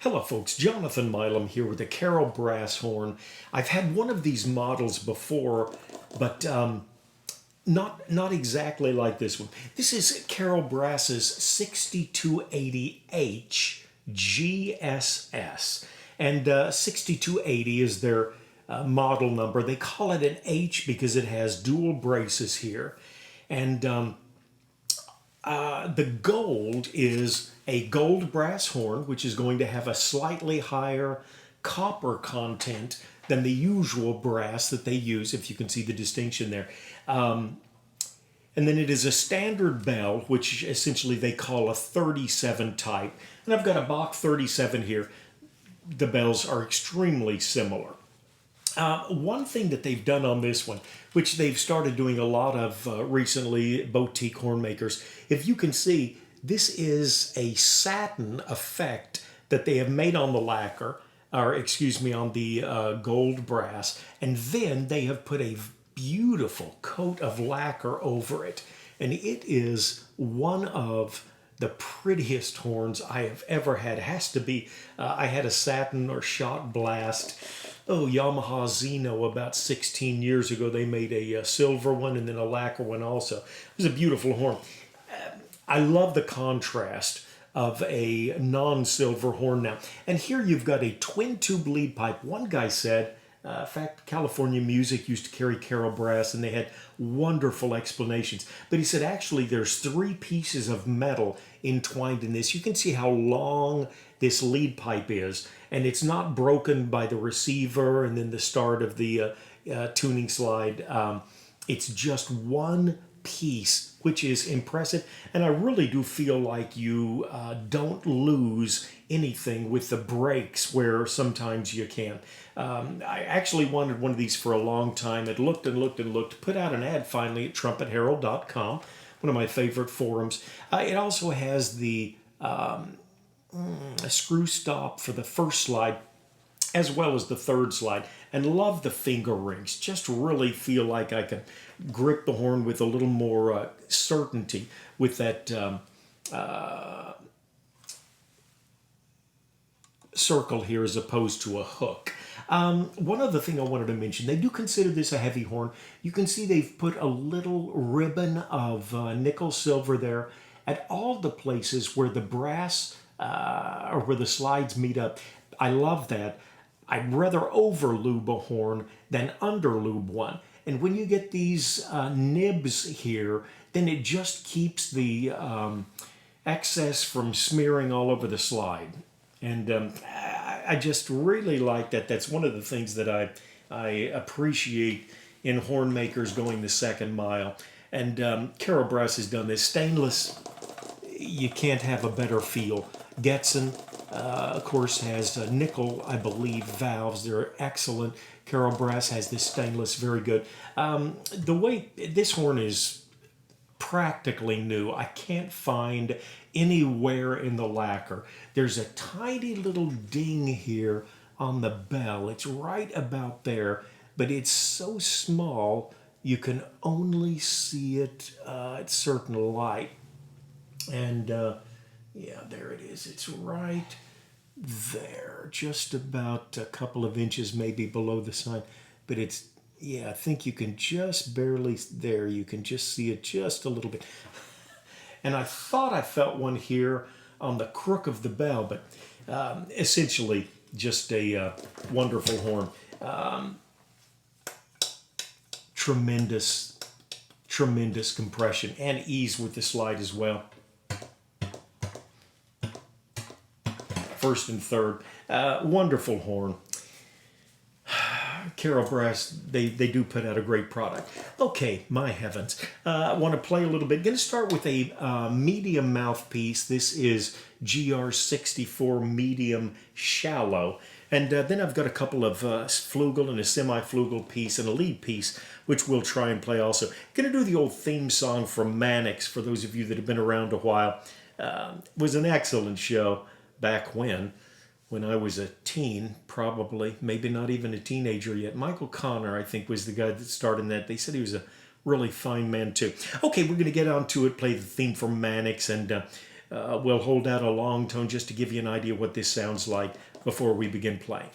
Hello folks, Jonathan Milam here with the CarolBrass horn. I've had one of these models before, but not exactly like this one. This is CarolBrass's 6280H GSS, and 6280 is their model number. They call it an H because it has dual braces here, and the gold is a gold brass horn, which is going to have a slightly higher copper content than the usual brass that they use, if you can see the distinction there. And then it is a standard bell, which essentially they call a 37 type. And I've got a Bach 37 here. The bells are extremely similar. One thing that they've done on this one, which they've started doing a lot of recently, boutique horn makers, if you can see, this is a satin effect that they have made on the lacquer, or excuse me, on the gold brass, and then they have put a beautiful coat of lacquer over it. And it is one of the prettiest horns I have ever had. It has to be, I had a satin or shot blast, Yamaha Zeno about 16 years ago. They made a silver one and then a lacquer one also. It was a beautiful horn. I love the contrast of a non-silver horn now. And here you've got a twin tube lead pipe. One guy said, in fact, California Music used to carry CarolBrass and they had wonderful explanations. But he said, actually, there's 3 pieces of metal entwined in this. You can see how long this lead pipe is. And it's not broken by the receiver and then the start of the tuning slide. It's just one piece, which is impressive. And I really do feel like you don't lose anything with the breaks where sometimes you can. I actually wanted one of these for a long time. It looked and looked and looked. Put out an ad finally at trumpetherald.com, one of my favorite forums. It also has the a screw stop for the first slide as well as the third slide, and love the finger rings. Just really feel like I can grip the horn with a little more certainty with that circle here as opposed to a hook. One other thing I wanted to mention, they do consider this a heavy horn. You can see they've put a little ribbon of nickel silver there at all the places where the brass or where the slides meet up. I love that. I'd rather over-lube a horn than under-lube one. And when you get these nibs here, then it just keeps the excess from smearing all over the slide. And I just really like that. That's one of the things that I appreciate in horn makers going the second mile. And CarolBrass has done this. Stainless, you can't have a better feel. Getson, of course, has nickel, I believe, valves. They're excellent. CarolBrass has this stainless, very good. The way this horn is practically new. I can't find anywhere in the lacquer. There's a tiny little ding here on the bell. It's right about there, but it's so small you can only see it at certain light. And yeah, there it is. It's right there, just about a couple of inches maybe below the sign. But it's, yeah, I think you can just barely, there, you can just see it just a little bit. And I thought I felt one here on the crook of the bell, but essentially just a wonderful horn. Tremendous compression and ease with the slide as well. First and third. Wonderful horn. CarolBrass, they do put out a great product. Okay, my heavens. I want to play a little bit. Going to start with a medium mouthpiece. This is GR64 medium shallow. And then I've got a couple of flugel and a semi-flugel piece and a lead piece, which we'll try and play also. Going to do the old theme song from Mannix, for those of you that have been around a while. It was an excellent show back when I was a teen, probably, maybe not even a teenager yet. Michael Connor, I think, was the guy that started that. They said he was a really fine man, too. Okay, we're going to get on to it, play the theme from Mannix, and we'll hold out a long tone just to give you an idea what this sounds like before we begin playing.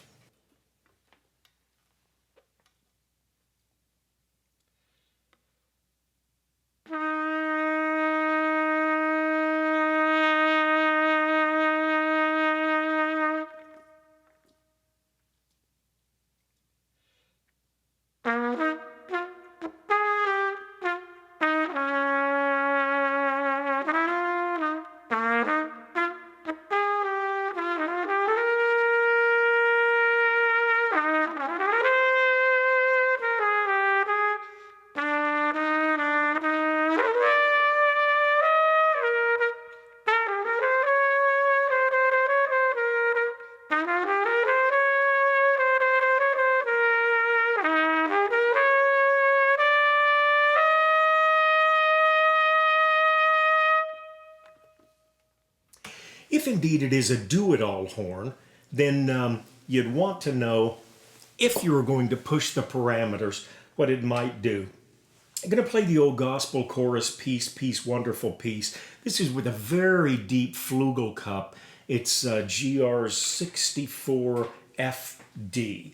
If indeed it is a do-it-all horn, then you'd want to know, if you were going to push the parameters, what it might do. I'm going to play the old gospel chorus piece, Peace, Wonderful Peace. This is with a very deep flugel cup. It's GR 64 FD.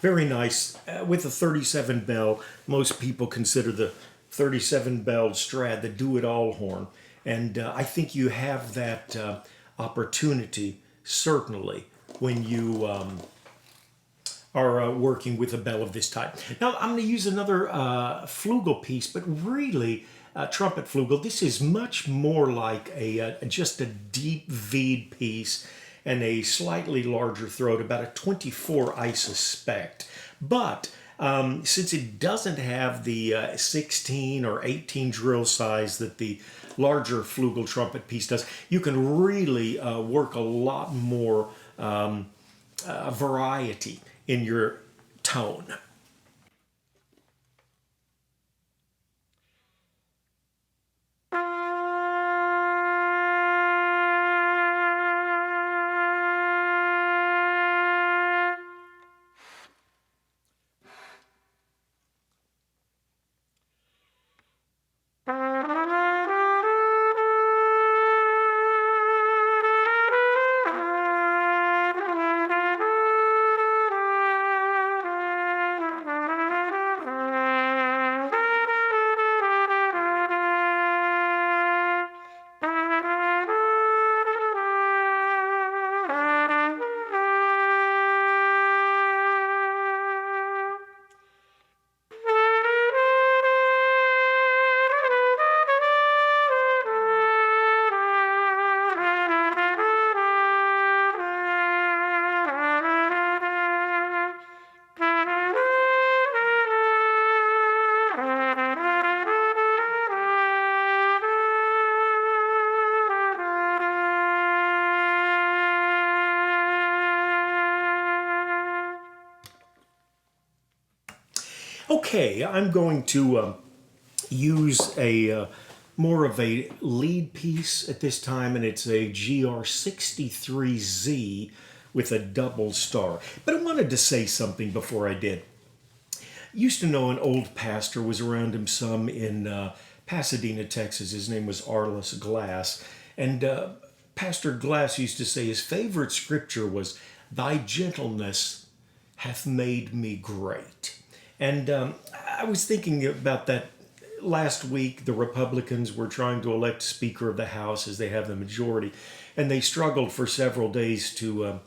Very nice. With the 37 bell, most people consider the 37 bell Strad the do-it-all horn. And I think you have that opportunity, certainly, when you are working with a bell of this type. Now, I'm going to use another flugel piece, but really, trumpet flugel. This is much more like just a deep V'd piece and a slightly larger throat, about a 24, I suspect. But since it doesn't have the 16 or 18 drill size that the larger flugel trumpet piece does, you can really work a lot more variety in your tone. Okay, I'm going to use a more of a lead piece at this time, and it's a GR63Z with a double star. But I wanted to say something before I did. Used to know an old pastor, was around him some in Pasadena, Texas. His name was Arliss Glass, and Pastor Glass used to say his favorite scripture was, "Thy gentleness hath made me great." And I was thinking about that last week. The Republicans were trying to elect Speaker of the House as they have the majority, and they struggled for several days to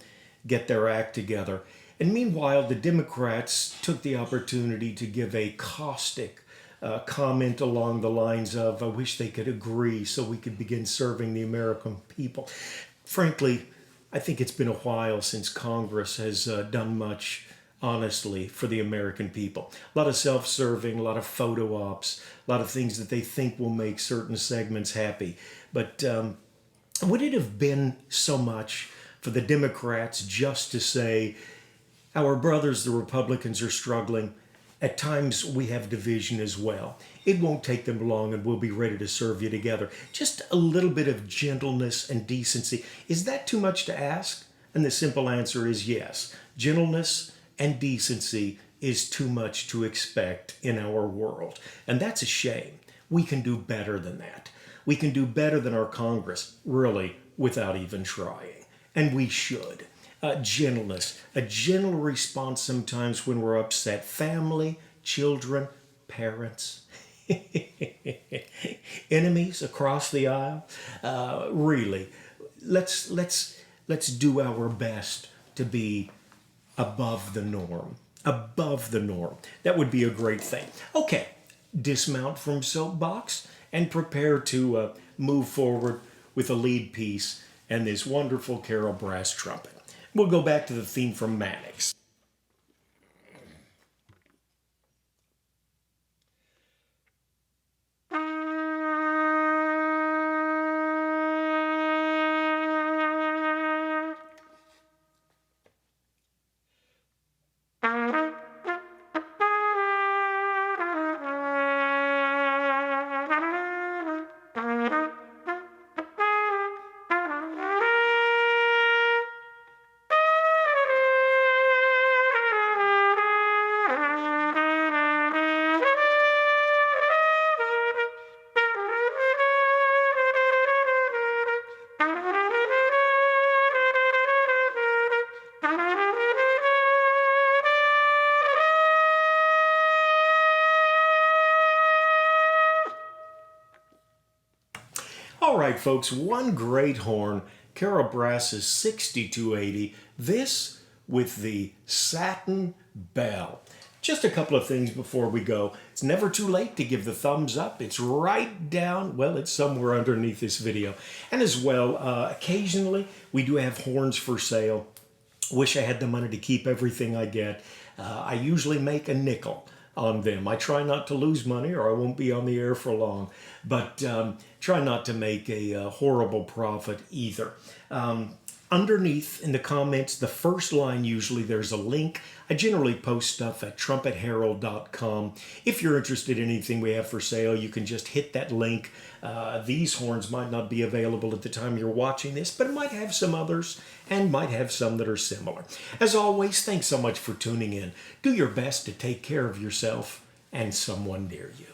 get their act together. And meanwhile, the Democrats took the opportunity to give a caustic comment along the lines of, "I wish they could agree so we could begin serving the American people." Frankly, I think it's been a while since Congress has done much, honestly, for the American people. A lot of self-serving, a lot of photo ops, a lot of things that they think will make certain segments happy. But would it have been so much for the Democrats just to say, "Our brothers, the Republicans, are struggling. At times we have division as well. It won't take them long and we'll be ready to serve you together." Just a little bit of gentleness and decency. Is that too much to ask? And the simple answer is yes. Gentleness and decency is too much to expect in our world. And that's a shame. We can do better than that. We can do better than our Congress, really, without even trying. And we should. Gentleness, a gentle response sometimes when we're upset. Family, children, parents, enemies across the aisle. Really, let's do our best to be above the norm. Above the norm. That would be a great thing. Okay, dismount from soapbox and prepare to move forward with a lead piece and this wonderful CarolBrass trumpet. We'll go back to the theme from Mannix. All right, folks, one great horn, CarolBrass's 6280. This with the satin bell. Just a couple of things before we go. It's never too late to give the thumbs up. It's right down, well, it's somewhere underneath this video. And as well, occasionally we do have horns for sale. Wish I had the money to keep everything I get. I usually make a nickel on them. I try not to lose money or I won't be on the air for long, but try not to make a horrible profit either. Underneath in the comments, the first line, usually there's a link. I generally post stuff at trumpetherald.com. If you're interested in anything we have for sale, you can just hit that link. These horns might not be available at the time you're watching this, but it might have some others and might have some that are similar. As always, thanks so much for tuning in. Do your best to take care of yourself and someone near you.